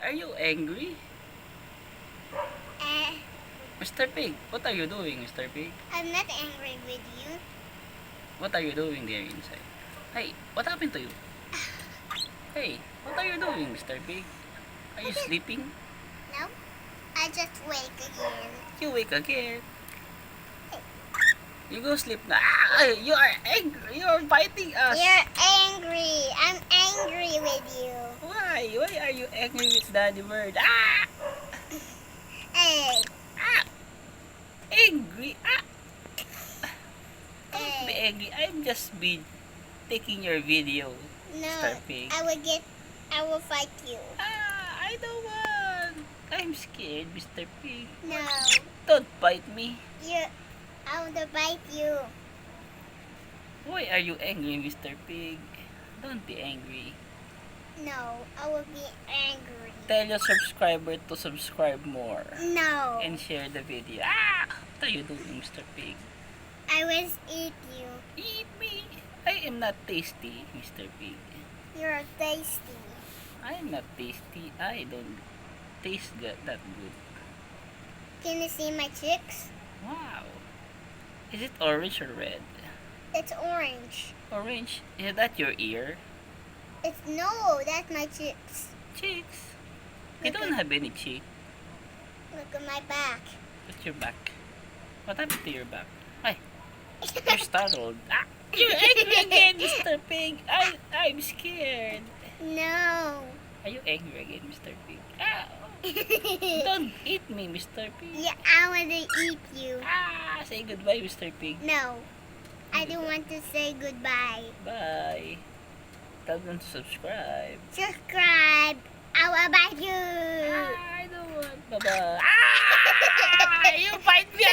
Are you angry? Mr. Pig, what are you doing, Mr. Pig? I'm not angry with you. What are you doing there inside? Hey, what happened to you? Hey, what are you doing, Mr. Pig? Are you sleeping? No, I just wake again. You wake again. You go sleep na. Ah, you are angry. You are biting us. You're angry. I'm angry with you. Why? Why are you angry with Daddy Bird? Ah! Hey, Ah! Angry? Ah! Don't be hey. angry. I'm just taking your video, No, Mr. Pig. I will fight you. Ah! I don't want. I'm scared, Mr. Pig. No, Don't bite me. I want to bite you. Why are you angry, Mr. Pig? Don't be angry. No, I will be angry. Tell your subscriber to subscribe more. No, And share the video. Ah! What are you doing, Mr. Pig? I will eat you. Eat me. I am not tasty, Mr. Pig. You're tasty. I am not tasty. I don't taste that good. Can you see my cheeks? Wow. Is it orange or red? It's orange. Orange? Is that your ear? No, that's my cheeks. Cheeks? You Look don't at- have any cheek. Look at my back. What's your back? What happened to your back? Ay, you're startled. Ah! You're angry again, Mr. Pig. I'm scared. No. Are you angry again, Mr. Pig? Ah! Don't eat me, Mr. Pig. Yeah, I want to eat you. Ah! Say goodbye, Mr. Pig. No, I don't want to say goodbye. Bye. Tell them to subscribe. Subscribe. I will bite you. Ah, I don't want. Bye-bye. Ah! You bite me